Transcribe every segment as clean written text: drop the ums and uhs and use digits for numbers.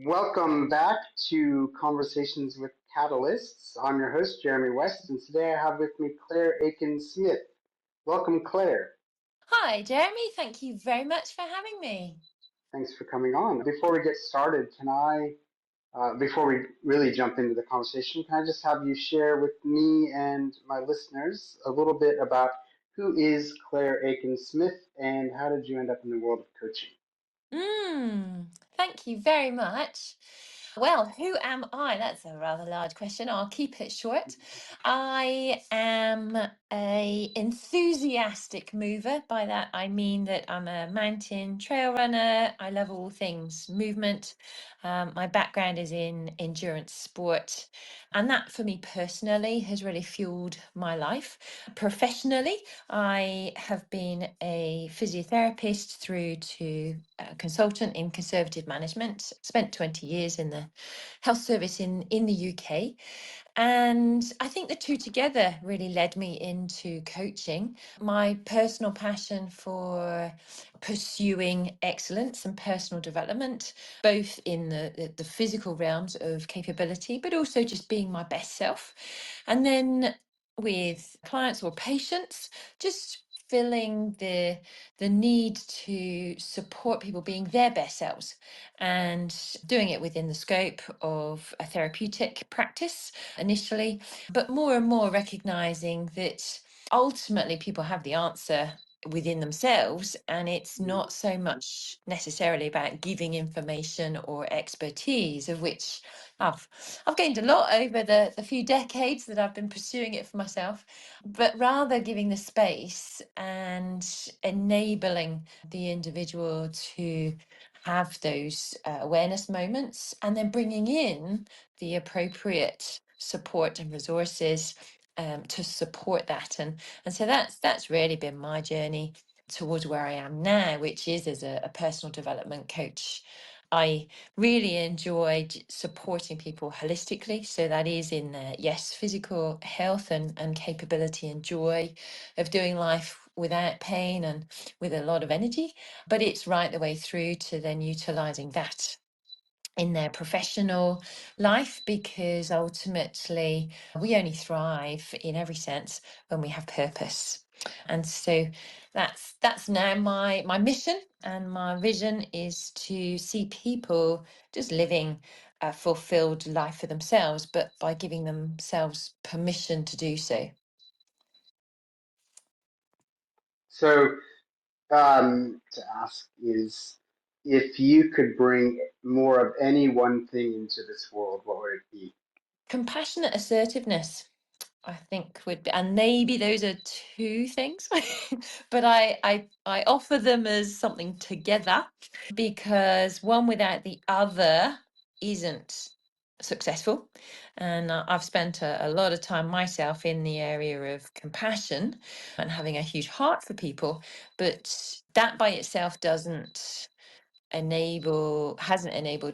Welcome back to Conversations with Catalysts. I'm your host, Jeremy West, and today I have with me Claire Aiken-Smith. Welcome, Claire. Hi, Jeremy. Thank you very much for having me. Thanks for coming on. Before we get started, before we really jump into the conversation, can I just have you share with me and my listeners a little bit about who is Claire Aiken-Smith and how did you end up in the world of coaching? Thank you very much. Well, who am I? That's a rather large question. I'll keep it short. I am a enthusiastic mover. By that, I mean that I'm a mountain trail runner. I love all things movement. My background is in endurance sport, and that for me personally has really fueled my life. Professionally, I have been a physiotherapist through to a consultant in conservative management, spent 20 years in the health service in the UK. And I think the two together really led me into coaching. My personal passion for pursuing excellence and personal development, both in the physical realms of capability, but also just being my best self. And then with clients or patients, just feeling the need to support people being their best selves and doing it within the scope of a therapeutic practice initially, but more and more recognizing that ultimately people have the answer within themselves, and it's not so much necessarily about giving information or expertise, of which I've gained a lot over the few decades that I've been pursuing it for myself, but rather giving the space and enabling the individual to have those awareness moments, and then bringing in the appropriate support and resources to support that. And so that's really been my journey towards where I am now, which is as a personal development coach. I really enjoyed supporting people holistically. So that is in yes, physical health and capability and joy of doing life without pain and with a lot of energy. But it's right the way through to then utilizing that in their professional life, because ultimately we only thrive in every sense when we have purpose. And so that's now my mission, and my vision is to see people just living a fulfilled life for themselves, but by giving themselves permission to do so. So, to ask is if you could bring more of any one thing into this world, what would it be? Compassionate assertiveness, I think, would be, and maybe those are two things, but I offer them as something together, because one without the other isn't successful. And I've spent a lot of time myself in the area of compassion and having a huge heart for people, but that by itself hasn't enabled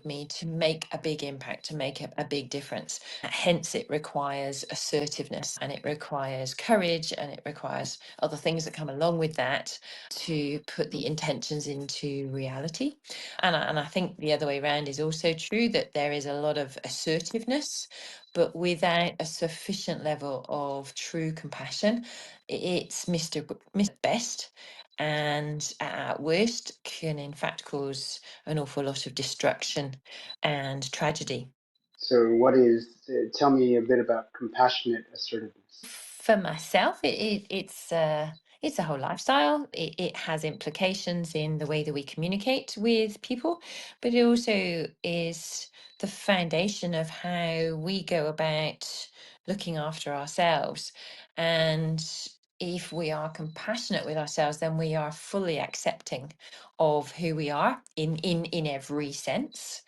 me to make a big impact, to make a big difference. Hence, it requires assertiveness, and it requires courage, and it requires other things that come along with that to put the intentions into reality. And I think the other way around is also true, that there is a lot of assertiveness, but without a sufficient level of true compassion, it's Mr. Best, and at worst can in fact cause an awful lot of destruction and tragedy. So, tell me a bit about compassionate assertiveness. For myself, it's a whole lifestyle. It has implications in the way that we communicate with people, but it also is the foundation of how we go about looking after ourselves. And if we are compassionate with ourselves, then we are fully accepting of who we are in every sense.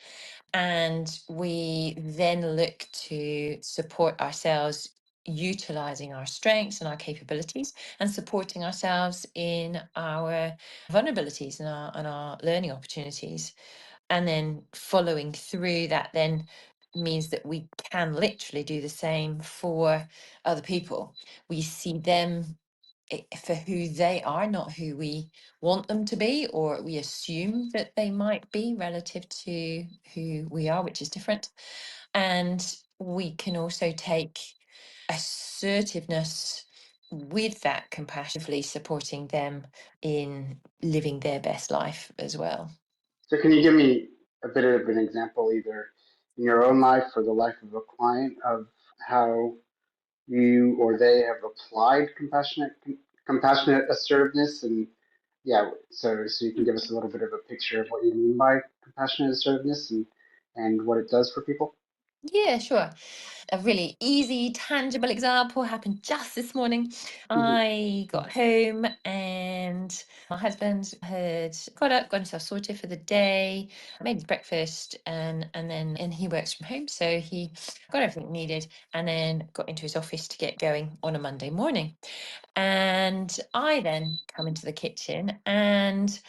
And we then look to support ourselves, utilizing our strengths and our capabilities, and supporting ourselves in our vulnerabilities and our learning opportunities. And then following through that then means that we can literally do the same for other people. We see them for who they are, not who we want them to be, or we assume that they might be relative to who we are, which is different. And we can also take assertiveness with that compassionately supporting them in living their best life as well. So can you give me a bit of an example, either in your own life or the life of a client, of how you or they have applied compassionate assertiveness? And yeah, so you can give us a little bit of a picture of what you mean by compassionate assertiveness and what it does for people. Yeah, sure. A really easy, tangible example happened just this morning. Hmm. I got home and my husband had got up, got himself sorted for the day, made his breakfast, and he works from home, so he got everything needed and then got into his office to get going on a Monday morning. And I then come into the kitchen and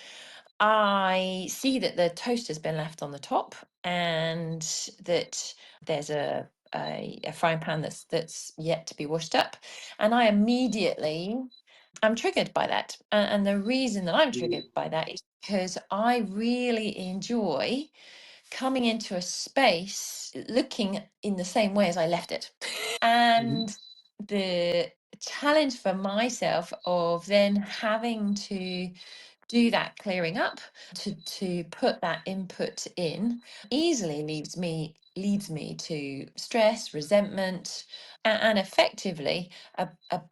I see that the toaster's been left on the top and that there's a frying pan that's yet to be washed up. And I immediately I'm triggered by that. And the reason that I'm Hmm. triggered by that is because I really enjoy coming into a space looking in the same way as I left it. Hmm. And the challenge for myself of then having to do that clearing up, to put that input in, easily leads me to stress, resentment, and effectively a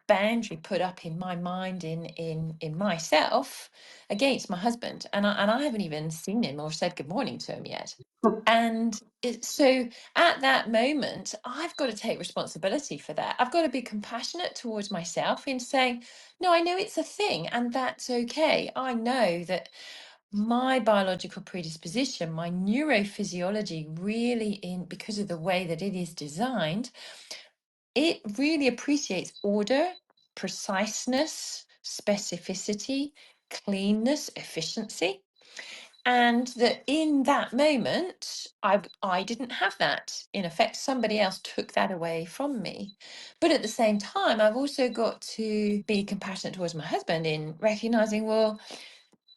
boundary put up in my mind, in myself, against my husband. And I haven't even seen him or said good morning to him yet. And so at that moment, I've got to take responsibility for that. I've got to be compassionate towards myself in saying, no, I know it's a thing and that's okay. I know that my biological predisposition, my neurophysiology, really, in because of the way that it is designed, it really appreciates order, preciseness, specificity, cleanness, efficiency. And that in that moment, I didn't have that. In effect, somebody else took that away from me. But at the same time, I've also got to be compassionate towards my husband in recognizing, well,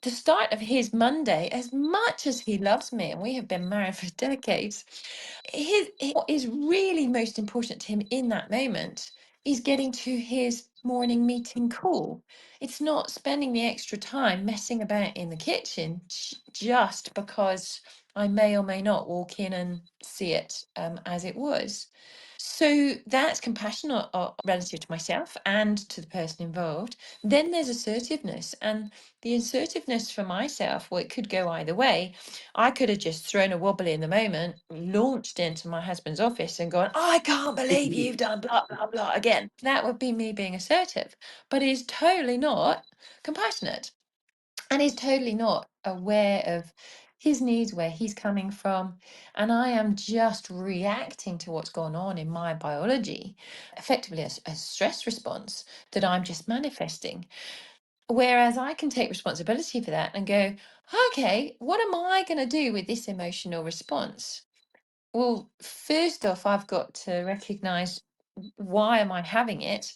the start of his Monday, as much as he loves me, and we have been married for decades, what is really most important to him in that moment is getting to his morning meeting call. It's not spending the extra time messing about in the kitchen just because I may or may not walk in and see it as it was. So that's compassion relative to myself and to the person involved. Then there's assertiveness. And the assertiveness for myself, well, it could go either way. I could have just thrown a wobbly in the moment, launched into my husband's office and gone, I can't believe you've done blah, blah, blah again. That would be me being assertive, but is totally not compassionate and is totally not aware of his needs, where he's coming from. And I am just reacting to what's gone on in my biology, effectively a stress response that I'm just manifesting. Whereas I can take responsibility for that and go, okay, what am I going to do with this emotional response? Well, first off, I've got to recognize, why am I having it?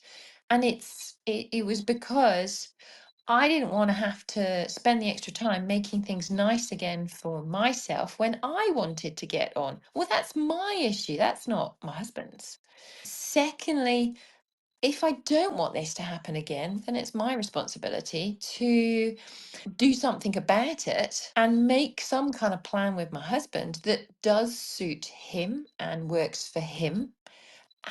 And it was because I didn't want to have to spend the extra time making things nice again for myself when I wanted to get on. Well, that's my issue. That's not my husband's. Secondly, if I don't want this to happen again, then it's my responsibility to do something about it and make some kind of plan with my husband that does suit him and works for him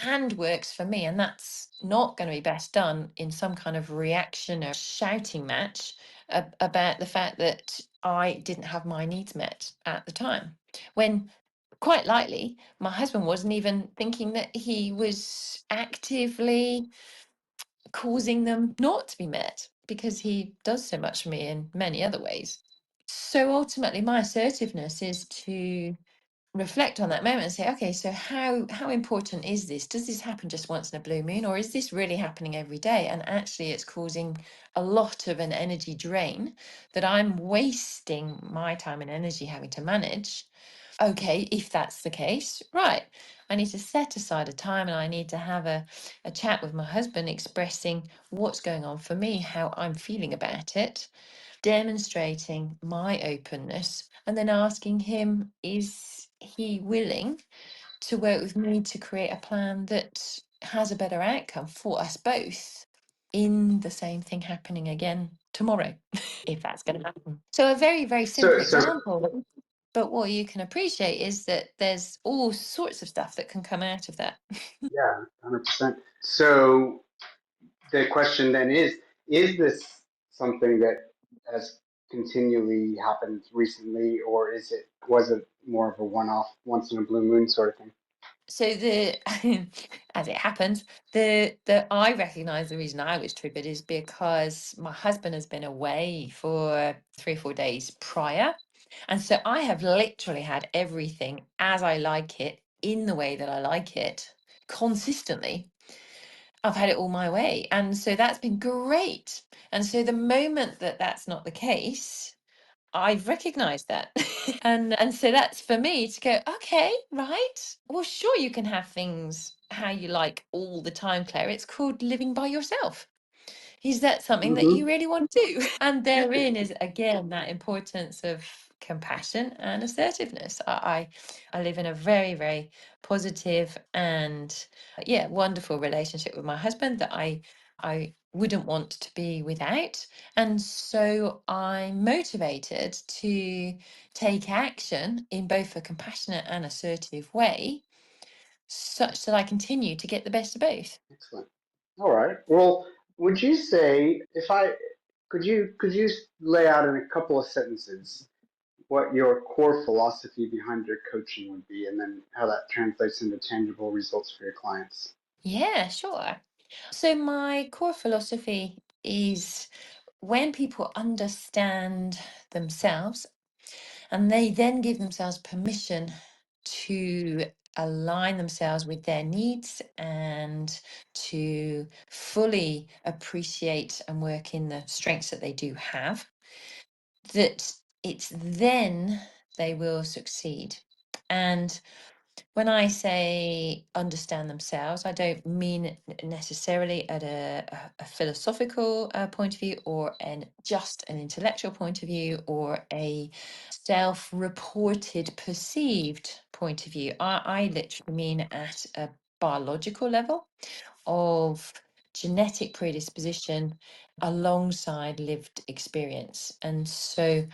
and works for me. And that's not going to be best done in some kind of reaction or shouting match about the fact that I didn't have my needs met at the time. When quite likely, my husband wasn't even thinking that he was actively causing them not to be met, because he does so much for me in many other ways. So ultimately, my assertiveness is to reflect on that moment and say, okay, so how important is this? Does this happen just once in a blue moon, or is this really happening every day? And actually, it's causing a lot of an energy drain that I'm wasting my time and energy having to manage. okay, if that's the case, right, I need to set aside a time and I need to have a chat with my husband expressing what's going on for me, how I'm feeling about it, demonstrating my openness, and then asking him, is he willing to work with me to create a plan that has a better outcome for us both in the same thing happening again tomorrow, if that's going to happen. So a very, very simple So example, but what you can appreciate is that there's all sorts of stuff that can come out of that. yeah, 100%. So the question then is this something that has continually happened recently, or was it more of a one-off, once in a blue moon sort of thing? So the as it happens, the I recognize the reason I was triggered is because my husband has been away for 3 or 4 days prior. And so I have literally had everything as I like it in the way that I like it consistently. I've had it all my way. And so that's been great. And so the moment that that's not the case, I've recognized that. And so that's for me to go, okay, right. Well, sure, you can have things how you like all the time, Claire. It's called living by yourself. Is that something that you Hmm. really want to do? And therein is again that importance of compassion and assertiveness. I live in a very, very positive and yeah, wonderful relationship with my husband that I wouldn't want to be without. And so I'm motivated to take action in both a compassionate and assertive way, such that I continue to get the best of both. Excellent. All right. Well, would you say, if I could you lay out in a couple of sentences what your core philosophy behind your coaching would be, and then how that translates into tangible results for your clients? Yeah, sure. So my core philosophy is when people understand themselves and they then give themselves permission to align themselves with their needs and to fully appreciate and work in the strengths that they do have, that it's then they will succeed. And when I say understand themselves, I don't mean it necessarily at a philosophical point of view or just an intellectual point of view or a self-reported perceived point of view. I literally mean at a biological level of genetic predisposition alongside lived experience. And so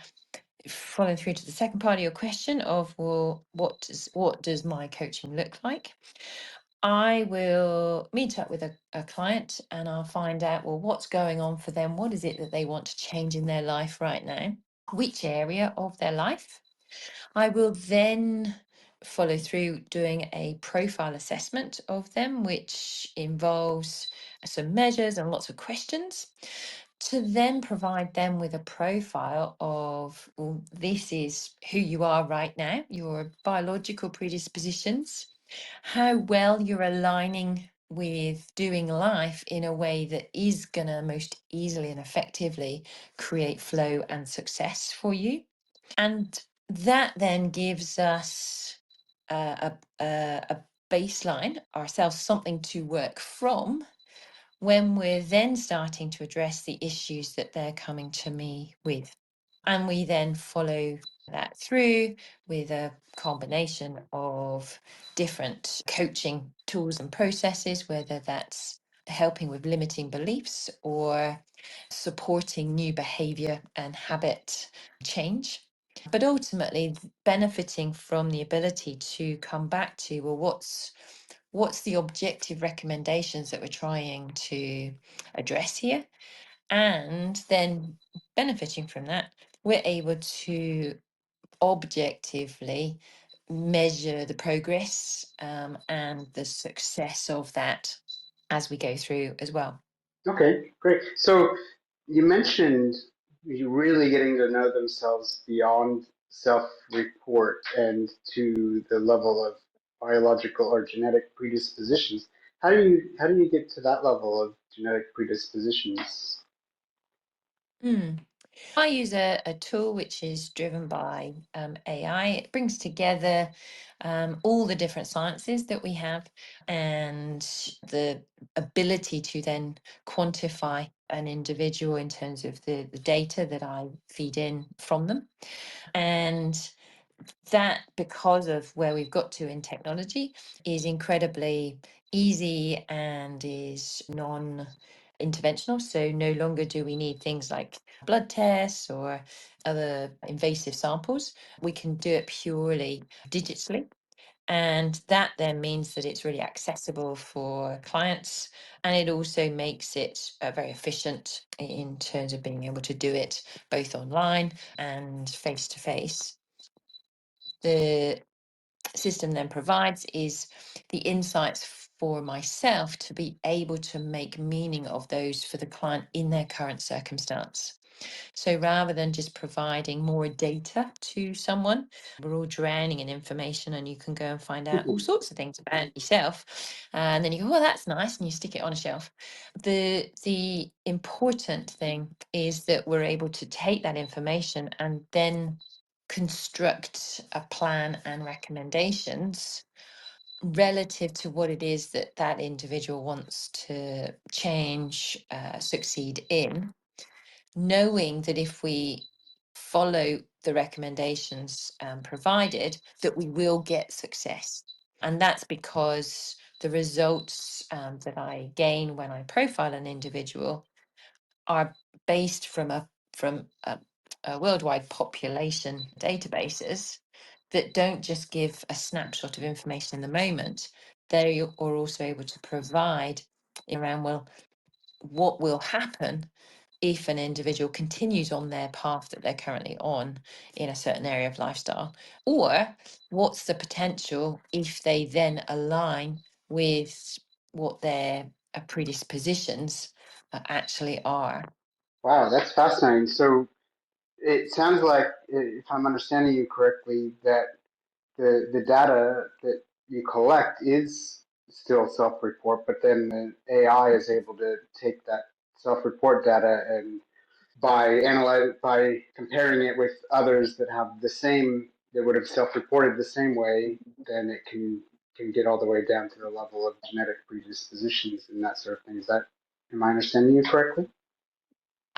following through to the second part of your question of, well, what does my coaching look like? I will meet up with a client and I'll find out, well, what's going on for them? What is it that they want to change in their life right now? Which area of their life? I will then follow through doing a profile assessment of them, which involves some measures and lots of questions to then provide them with a profile of, well, this is who you are right now, your biological predispositions, how well you're aligning with doing life in a way that is going to most easily and effectively create flow and success for you. And that then gives us a baseline, ourselves, something to work from when we're then starting to address the issues that they're coming to me with. And we then follow that through with a combination of different coaching tools and processes, whether that's helping with limiting beliefs or supporting new behavior and habit change. But ultimately, benefiting from the ability to come back to, well, what's the objective recommendations that we're trying to address here? And then benefiting from that, we're able to objectively measure the progress and the success of that as we go through as well. Okay, great. So you mentioned you really getting to know themselves beyond self-report and to the level of biological or genetic predispositions. How do you get to that level of genetic predispositions? Hmm. I use a tool which is driven by AI. It brings together all the different sciences that we have and the ability to then quantify an individual in terms of the data that I feed in from them. And that, because of where we've got to in technology, is incredibly easy and is non-interventional. So no longer do we need things like blood tests or other invasive samples. We can do it purely digitally. And that then means that it's really accessible for clients. And it also makes it very efficient in terms of being able to do it both online and face to face. The system then provides is the insights for myself to be able to make meaning of those for the client in their current circumstance. So rather than just providing more data to someone, we're all drowning in information and you can go and find out all sorts of things about yourself. And then you go, oh, that's nice. And you stick it on a shelf. The important thing is that we're able to take that information and then construct a plan and recommendations relative to what it is that that individual wants to change, succeed in, knowing that if we follow the recommendations provided, that we will get success. And that's because the results that I gain when I profile an individual are based from a worldwide population databases that don't just give a snapshot of information in the moment. They are also able to provide around, well, what will happen if an individual continues on their path that they're currently on in a certain area of lifestyle, or what's the potential if they then align with what their predispositions actually are. Wow, that's fascinating. So it sounds like, if I'm understanding you correctly, that the data that you collect is still self-report, but then the AI is able to take that self-report data and by comparing it with others that have the same, that would have self-reported the same way, then it can get all the way down to the level of genetic predispositions and that sort of thing. Is that, am I understanding you correctly?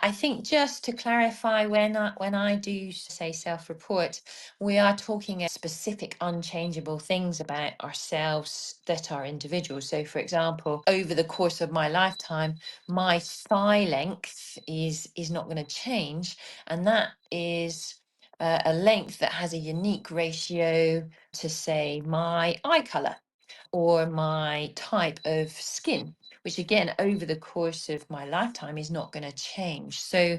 I think just to clarify, when I do say self-report, we are talking specific unchangeable things about ourselves that are individual. So, for example, over the course of my lifetime, my thigh length is not going to change, and that is a length that has a unique ratio to, say, my eye color or my type of skin, which again, over the course of my lifetime is not going to change. So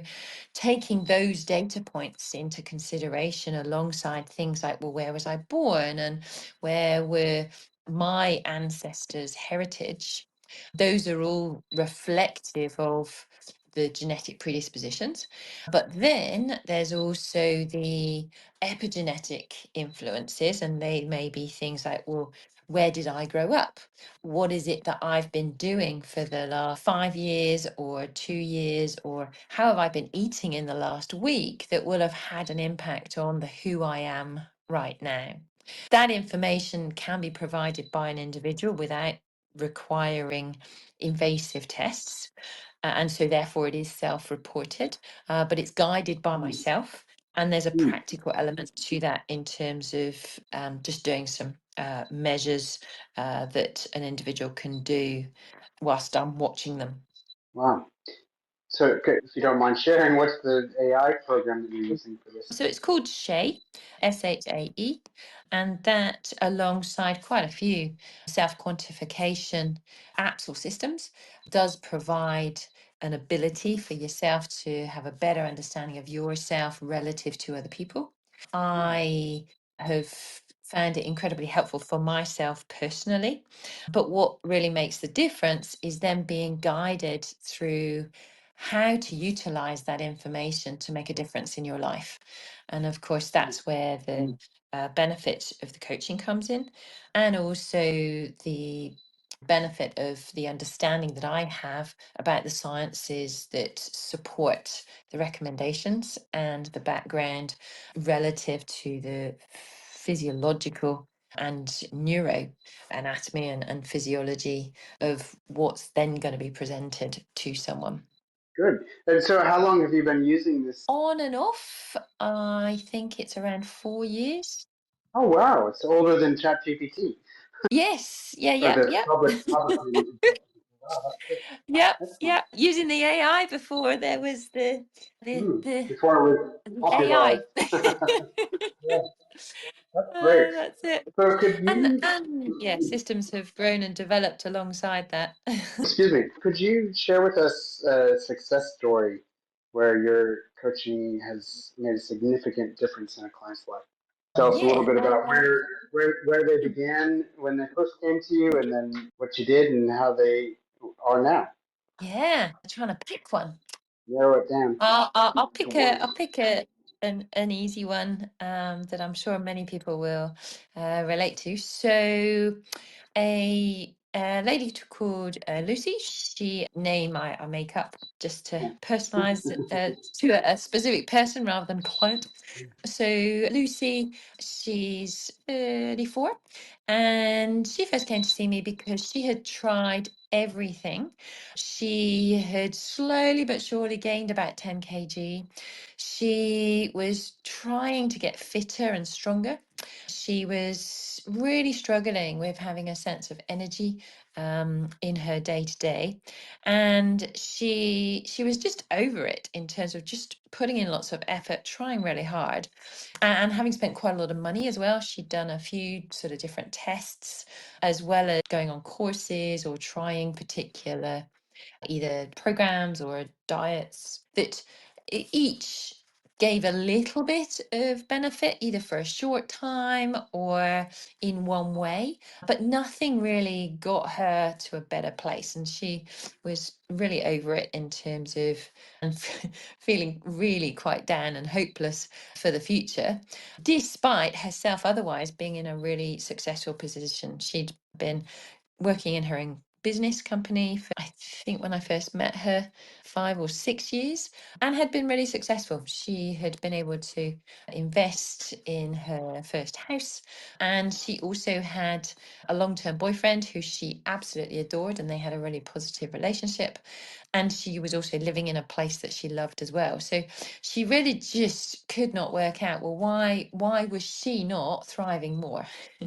taking those data points into consideration alongside things like, well, where was I born and where were my ancestors' heritage, those are all reflective of the genetic predispositions. But then there's also the epigenetic influences, and they may be things like, well, where did I grow up? What is it that I've been doing for the last 5 years or 2 years, or how have I been eating in the last week that will have had an impact on the who I am right now? That information can be provided by an individual without requiring invasive tests. And so therefore it is self-reported, but it's guided by myself. And there's a Mm. practical element to that in terms of just doing some measures that an individual can do whilst I'm watching them. Wow. So, if you don't mind sharing, what's the AI program that you're using for this? So it's called SHAE, SHAE, and that, alongside quite a few self quantification apps or systems, does provide an ability for yourself to have a better understanding of yourself relative to other people. I have found it incredibly helpful for myself personally. But what really makes the difference is then being guided through how to utilize that information to make a difference in your life. And of course, that's where the benefit of the coaching comes in, and also the benefit of the understanding that I have about the sciences that support the recommendations and the background relative to the physiological and neuro anatomy and physiology of what's then going to be presented to someone. Good. And so, how long have you been using this? On and off, I think it's around 4 years. Oh, wow. It's older than ChatGPT, Yes, yeah, or yeah, the yeah. publicly used ChatGPT. Wow, that's good. Yep, Excellent. yep. Using the AI before there was the Before it was popularized. AI. Yeah, that's great. That's it. So, could you, And yeah, systems have grown and developed alongside that. excuse me, could you share with us a success story where your coaching has made a significant difference in a client's life? Tell us a little Yeah. bit about where they began when they first came to you, and then what you did and how they are now. Yeah. I'm trying to pick one. Narrow it down. I'll No pick worries. an easy one that I'm sure many people will relate to. So a lady called Lucy. She name I make up just to personalize it to a specific person rather than client. So Lucy, she's 34, and she first came to see me because she had tried everything. She had slowly but surely gained about 10 kg. She was trying to get fitter and stronger. She was really struggling with having a sense of energy in her day to day, and she was just over it in terms of just putting in lots of effort, trying really hard, and having spent quite a lot of money as well. She'd done a few sort of different tests, as well as going on courses or trying particular either programs or diets that each gave a little bit of benefit, either for a short time or in one way, but nothing really got her to a better place. And she was really over it in terms of and feeling really quite down and hopeless for the future, despite herself otherwise being in a really successful position. She'd been working in her own business company for, I think when I first met her, 5 or 6 years, and had been really successful. She had been able to invest in her first house, and she also had a long-term boyfriend who she absolutely adored, and they had a really positive relationship. And she was also living in a place that she loved as well. So she really just could not work out, well, why was she not thriving more?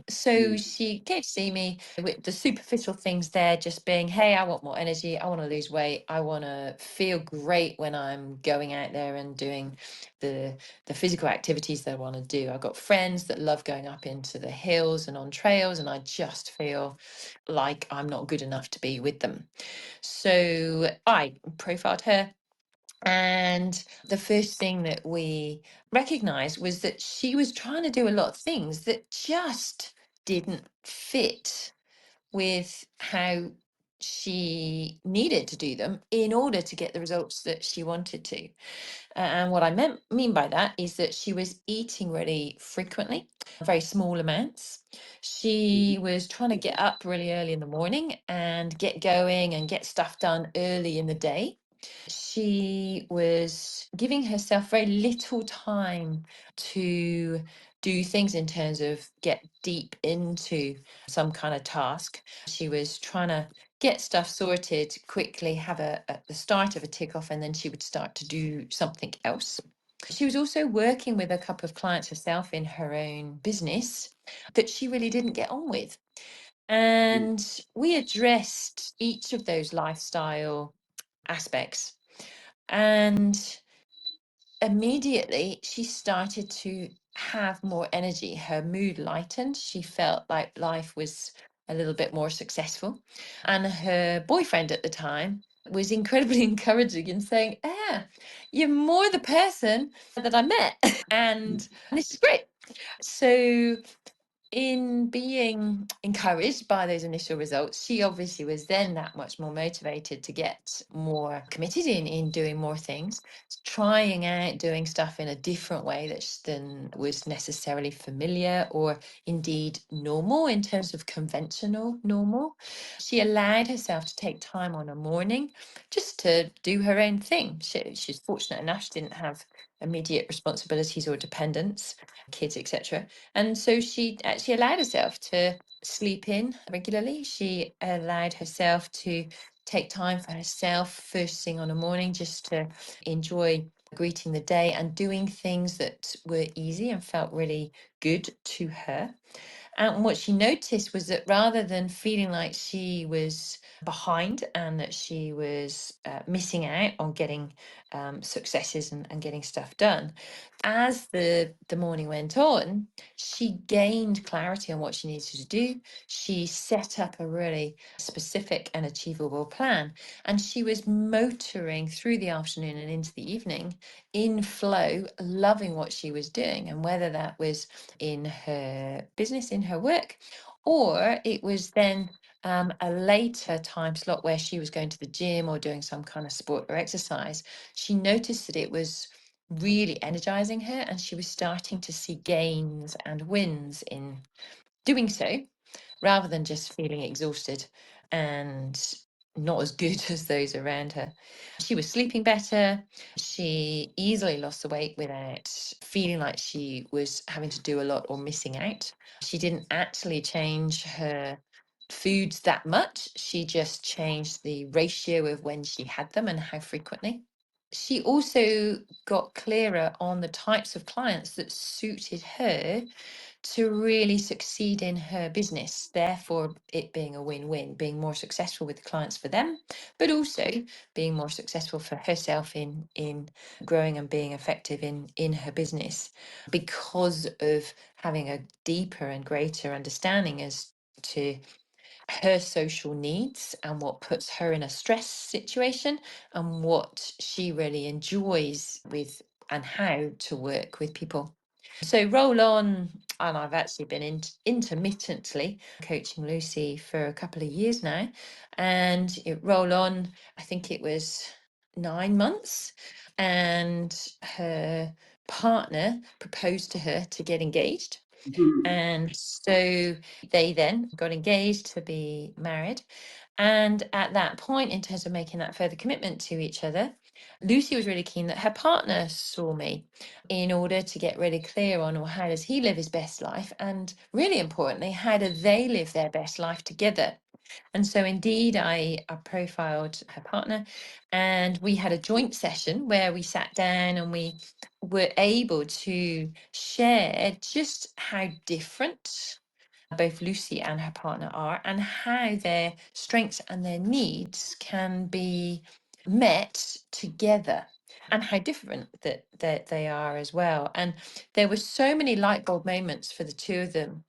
So Mm, she came to see me with the superficial things there, just being, hey, I want more energy. I want to lose weight. I want to feel great when I'm going out there and doing the physical activities that I want to do. I've got friends that love going up into the hills and on trails, and I just feel like I'm not good enough to be with them. So I profiled her. And the first thing that we recognized was that she was trying to do a lot of things that just didn't fit with how she needed to do them in order to get the results that she wanted to. And what I mean by that is that she was eating really frequently, very small amounts. mhm, She was trying to get up really early in the morning and get going and get stuff done early in the day. She was giving herself very little time to do things in terms of get deep into some kind of task. She was trying to get stuff sorted quickly, have at the start of a tick off, and then she would start to do something else. She was also working with a couple of clients herself in her own business that she really didn't get on with. mm, And we addressed each of those lifestyle aspects. And immediately she started to have more energy. Her mood lightened. She felt like life was a little bit more successful. And her boyfriend at the time was incredibly encouraging and saying, "Ah, you're more the person that I met." And this is great. So in being encouraged by those initial results, she obviously was then that much more motivated to get more committed in doing more things, trying out doing stuff in a different way than was necessarily familiar or indeed normal in terms of conventional normal. She allowed herself to take time on a morning just to do her own thing. She's fortunate enough, she didn't have immediate responsibilities or dependents, kids, etc. And so she actually allowed herself to sleep in regularly. She allowed herself to take time for herself first thing on a morning just to enjoy greeting the day and doing things that were easy and felt really good to her. And what she noticed was that rather than feeling like she was behind and that she was missing out on getting successes and getting stuff done, as the morning went on, she gained clarity on what she needed to do. She set up a really specific and achievable plan, and she was motoring through the afternoon and into the evening in flow, loving what she was doing. And whether that was in her business, in her work, or it was then a later time slot where she was going to the gym or doing some kind of sport or exercise, she noticed that it was really energizing her and she was starting to see gains and wins in doing so, rather than just feeling exhausted and not as good as those around her. She was sleeping better. She easily lost the weight without feeling like she was having to do a lot or missing out. She didn't actually change her foods that much. She just changed the ratio of when she had them and how frequently. She also got clearer on the types of clients that suited her to really succeed in her business, therefore it being a win-win, being more successful with the clients for them, but also being more successful for herself in growing and being effective in her business, because of having a deeper and greater understanding as to her social needs and what puts her in a stress situation and what she really enjoys with and how to work with people. So roll on, and I've actually been intermittently coaching Lucy for a couple of years now, and it roll on, I think it was 9 months, and her partner proposed to her to get engaged. And so they then got engaged to be married. And at that point, in terms of making that further commitment to each other, Lucy was really keen that her partner saw me in order to get really clear on, well, how does he live his best life? And really importantly, how do they live their best life together? And so indeed, I profiled her partner and we had a joint session where we sat down and we were able to share just how different both Lucy and her partner are and how their strengths and their needs can be met together and how different that they are as well. And there were so many light bulb moments for the two of them,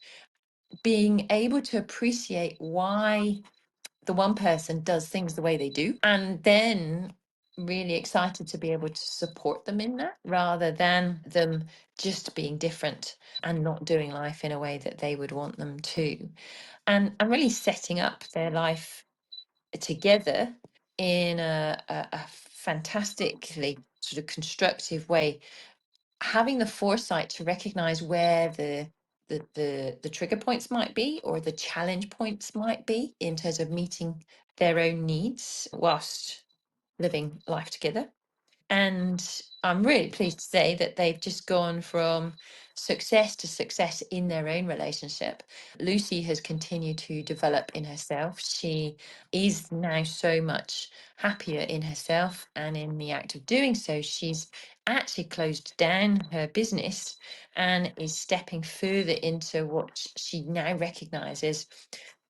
being able to appreciate why the one person does things the way they do, and then really excited to be able to support them in that rather than them just being different and not doing life in a way that they would want them to. And really setting up their life together in a fantastically sort of constructive way, having the foresight to recognize where the trigger points might be or the challenge points might be in terms of meeting their own needs whilst living life together. And I'm really pleased to say that they've just gone from success to success in their own relationship. Lucy has continued to develop in herself. She is now so much happier in herself, and in the act of doing so, she's actually closed down her business and is stepping further into what she now recognizes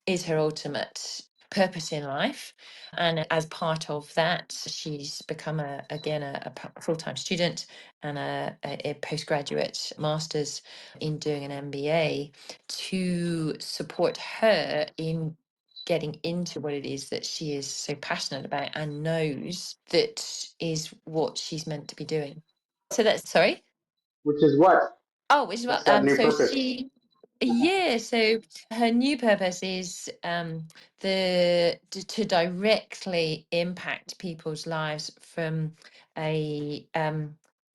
is her ultimate purpose in life. And as part of that, she's become a full-time student and a postgraduate master's in doing an MBA to support her in getting into what it is that she is so passionate about and knows that is what she's meant to be doing. So that's, sorry. Which is what? Oh, which is What's what, that new so purpose? Yeah, so her new purpose is to directly impact people's lives from a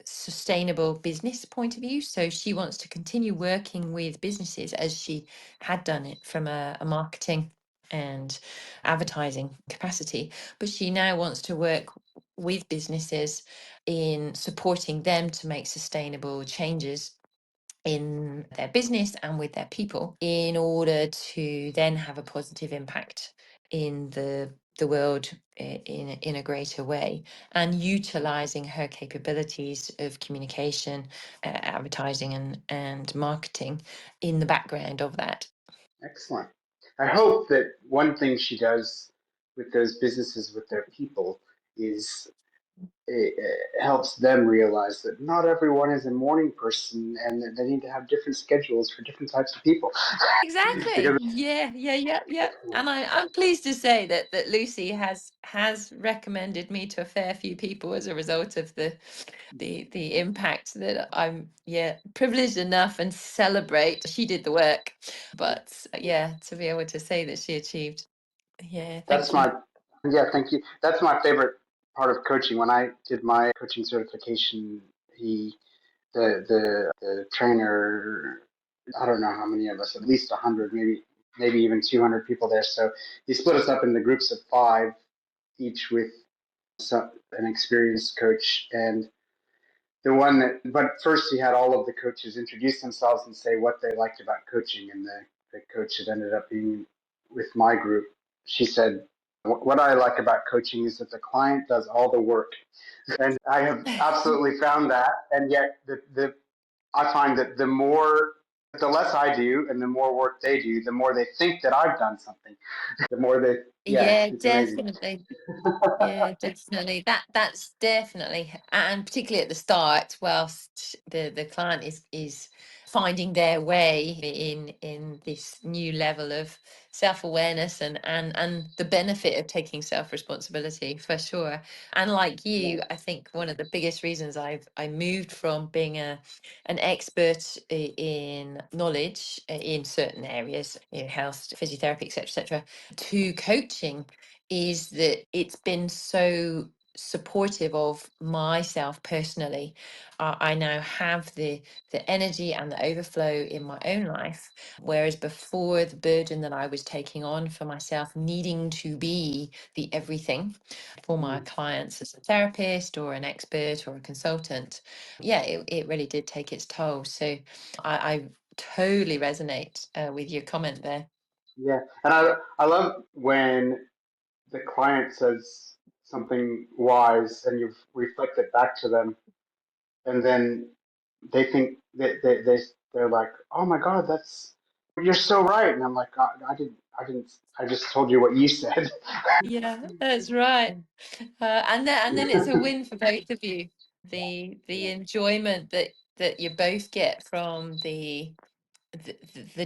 sustainable business point of view. So she wants to continue working with businesses as she had done it from a marketing and advertising capacity, but she now wants to work with businesses in supporting them to make sustainable changes in their business and with their people in order to then have a positive impact in the world in a greater way, and utilizing her capabilities of communication, advertising and marketing in the background of that. Excellent. I hope that one thing she does with those businesses, with their people, is it helps them realize that not everyone is a morning person and that they need to have different schedules for different types of people. Exactly. Because Yeah. And I'm pleased to say that Lucy has recommended me to a fair few people as a result of the impact that I'm privileged enough and celebrate. She did the work, but yeah, to be able to say that she achieved. Yeah, that's thank you. my yeah, thank you. That's my favorite part of coaching. When I did my coaching certification, he the trainer, I don't know how many of us, at least 100, maybe even 200 people there. So he split us up into groups of five, each with an experienced coach. And the one that, but first he had all of the coaches introduce themselves and say what they liked about coaching. And the coach that ended up being with my group, she said, what I like about coaching is that the client does all the work. And I have absolutely found that. And yet I find that the less I do and the more work they do, the more they think that I've done something. The more yeah, Yeah, it's amazing. definitely. Yeah, definitely. That's definitely, and particularly at the start, whilst the client is finding their way in this new level of self-awareness and the benefit of taking self-responsibility for sure. And like Yeah. you, I think one of the biggest reasons I moved from being an expert in knowledge in certain areas, health, physiotherapy, etc., to coaching is that it's been so supportive of myself personally. I now have the energy and the overflow in my own life, whereas before the burden that I was taking on for myself, needing to be the everything for my Mm. clients as a therapist or an expert or a consultant, it really did take its toll. So I totally resonate with your comment there. Yeah. And I love when the client says something wise and you've reflected back to them, and then they think they're like, oh my God, you're so right. And I'm like, I didn't, I just told you what you said. Yeah, that's right. And then it's a win for both of you. The Yeah. enjoyment that you both get from the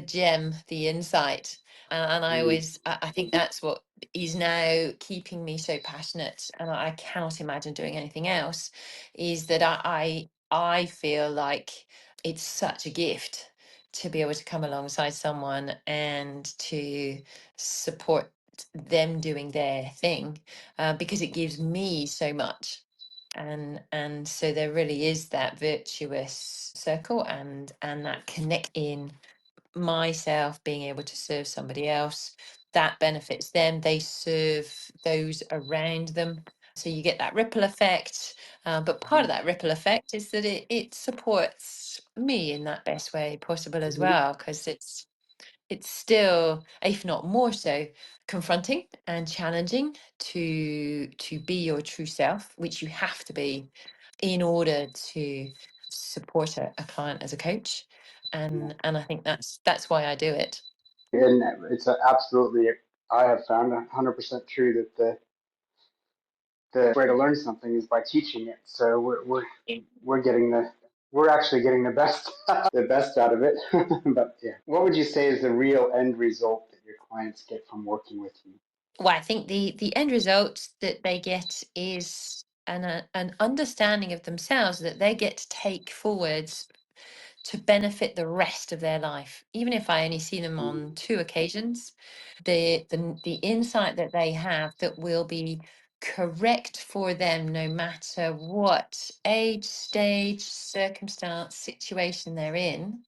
gem, the insight. And I Mm. always, I think that's what is now keeping me so passionate, and I cannot imagine doing anything else, is that I feel like it's such a gift to be able to come alongside someone and to support them doing their thing, because it gives me so much. And so there really is that virtuous circle and that connect in myself being able to serve somebody else that benefits them, they serve those around them, so you get that ripple effect. But part of Mhm. that ripple effect is that it supports me in that best way possible as Mhm. well, because it's still, if not more so, confronting and challenging to be your true self, which you have to be in order to support a client as a coach. Yeah. And I think that's why I do it. And it's absolutely, I have found 100% true that the way to learn something is by teaching it. So we're getting we're actually getting the best the best out of it. But yeah, what would you say is the real end result that your clients get from working with you? Well, I think the end result that they get is an understanding of themselves that they get to take forwards to benefit the rest of their life. Even if I only see them on 2 occasions, the insight that they have that will be correct for them no matter what age, stage, circumstance, situation they're in,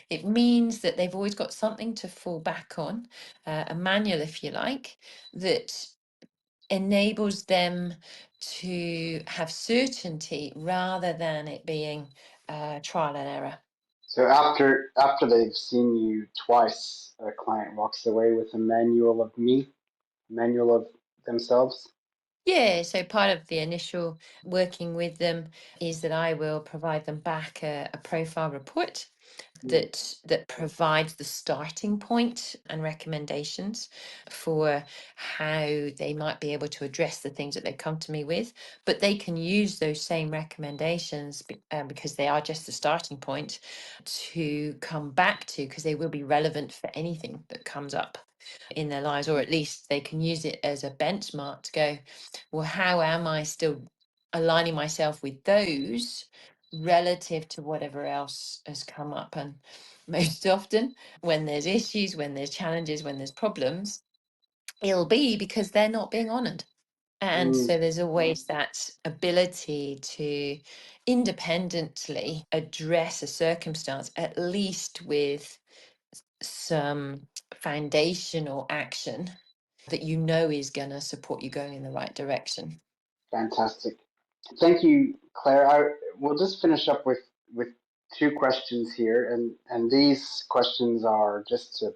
it means that they've always got something to fall back on, a manual, if you like, that enables them to have certainty rather than it being trial and error. So after they've seen you twice, a client walks away with a manual of me, manual of themselves. Yeah, so part of the initial working with them is that I will provide them back a profile report Mm. that provides the starting point and recommendations for how they might be able to address the things that they come to me with. But they can use those same recommendations because they are just the starting point to come back to, because they will be relevant for anything that comes up in their lives, or at least they can use it as a benchmark to go, well, how am I still aligning myself with those relative to whatever else has come up? And most often, when there's issues, when there's challenges, when there's problems, it'll be because they're not being honored. And Mm, so there's always that ability to independently address a circumstance, at least with some foundational action that you know is going to support you going in the right direction. fantastic. Thank you, Claire. We'll just finish up with two questions here, and these questions are just to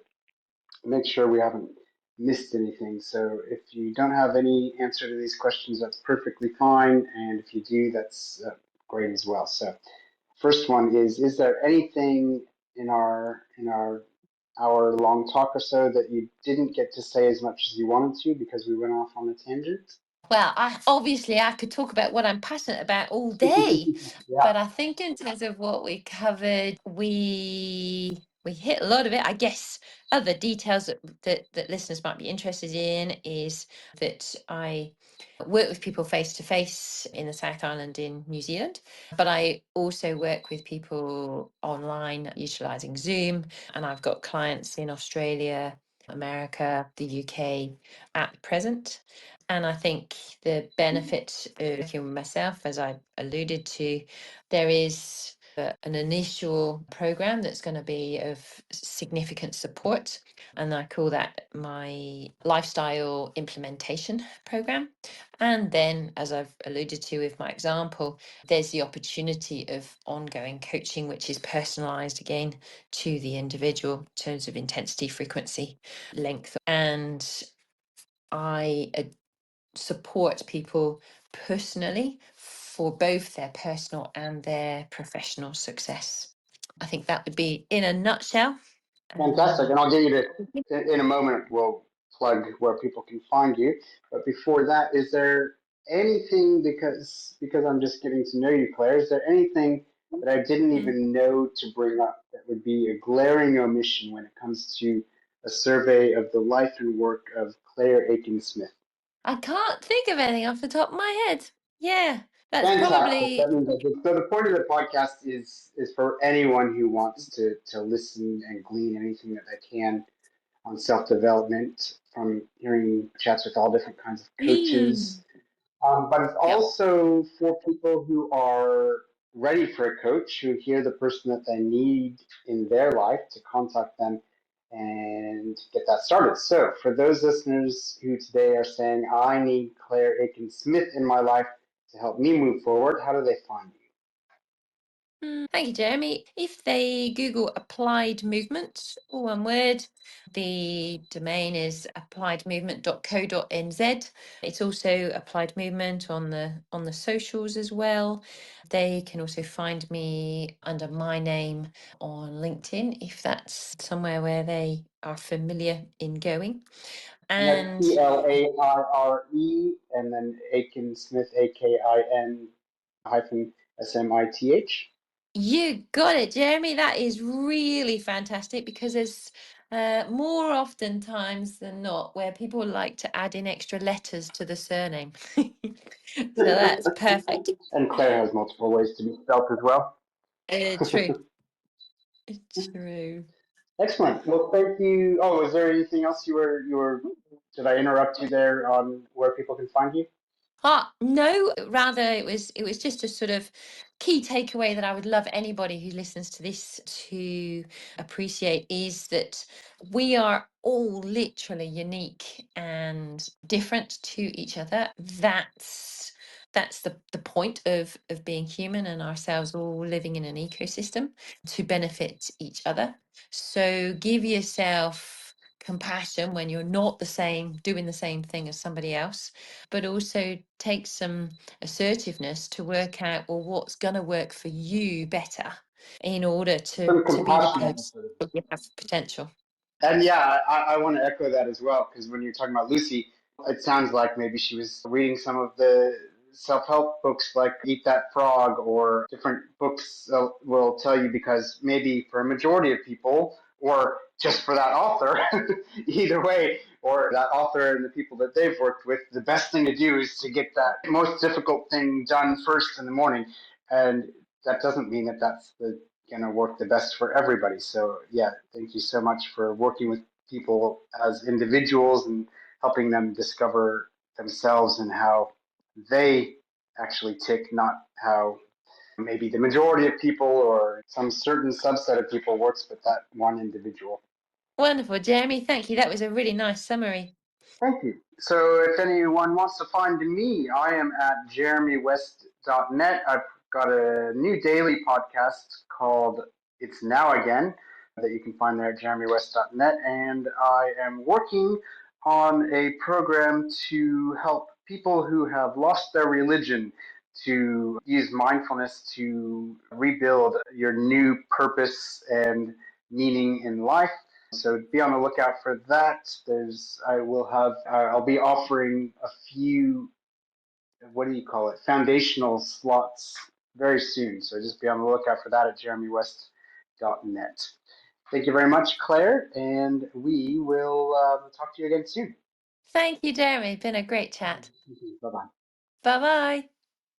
make sure we haven't missed anything. So if you don't have any answer to these questions, that's perfectly fine, and if you do, that's great as well. So first one is there anything in our hour long talk or so that you didn't get to say as much as you wanted to because we went off on a tangent? Well, I could talk about what I'm passionate about all day, Yeah. but I think in terms of what we covered, we hit a lot of it. I guess other details that listeners might be interested in is that I work with people face to face in the South Island in New Zealand, but I also work with people online utilizing Zoom, and I've got clients in Australia, America, the UK at present. And I think the benefit of working with myself, as I alluded to, there is an initial program that's going to be of significant support. And I call that my lifestyle implementation program. And then, as I've alluded to with my example, there's the opportunity of ongoing coaching, which is personalized again to the individual in terms of intensity, frequency, length. And I support people personally for both their personal and their professional success. I think that would be in a nutshell. Fantastic. And I'll get you to, Mhm. in a moment, we'll plug where people can find you. But before that, is there anything, because I'm just getting to know you, Claire, is there anything that I didn't even know to bring up that would be a glaring omission when it comes to a survey of the life and work of Claire Aiken-Smith? I can't think of anything off the top of my head. Yeah, that's Fantastic. probably. That means I did. So the point of the podcast is for anyone who wants to listen and glean anything that they can on self development from hearing chats with all different kinds of coaches. But it's Yep. also for people who are ready for a coach, who hear the person that they need in their life to contact them and get that started. So, for those listeners who today are saying, I need Claire Aiken-Smith in my life to help me move forward, how do they find you? Thank you, Jeremy. If they Google applied movement, all one word, the domain is appliedmovement.co.nz. It's also applied movement on the socials as well. They can also find me under my name on LinkedIn if that's somewhere where they are familiar in going. And that's And Clarre and then Aiken Smith, AKIN hyphen SMITH. you got it, Jeremy. That is really fantastic because there's more often times than not where people like to add in extra letters to the surname. So that's perfect. And Claire has multiple ways to be spelt as well. True. True. Excellent. Well, thank you. Oh, is there anything else did I interrupt you there on where people can find you? No, rather it was just a sort of key takeaway that I would love anybody who listens to this to appreciate is that we are all literally unique and different to each other. That's the point of being human and ourselves all living in an ecosystem to benefit each other. So give yourself compassion when you're not the same, doing the same thing as somebody else, but also take some assertiveness to work out, well, what's going to work for you better in order Some to be the compassionate person sort of. that you have potential. And yeah, I want to echo that as well, because when you're talking about Lucy, it sounds like maybe she was reading some of the self help books like Eat That Frog or different books will tell you, because maybe for a majority of people, or just for that author, either way, or that author and the people that they've worked with, the best thing to do is to get that most difficult thing done first in the morning. And that doesn't mean that that's going to work the best for everybody. So yeah, thank you so much for working with people as individuals and helping them discover themselves and how they actually tick, not how maybe the majority of people or some certain subset of people works with that one individual. Wonderful, Jeremy. Thank you. That was a really nice summary. Thank you. So if anyone wants to find me, I am at jeremywest.net. I've got a new daily podcast called It's Now Again that you can find there at jeremywest.net. And I am working on a program to help people who have lost their religion to use mindfulness to rebuild your new purpose and meaning in life. So be on the lookout for that. I'll be offering a few, what do you call it, foundational slots very soon. So just be on the lookout for that at jeremywest.net. Thank you very much, Claire, and we will talk to you again soon. Thank you, Jeremy. Been a great chat. Bye bye. Bye bye.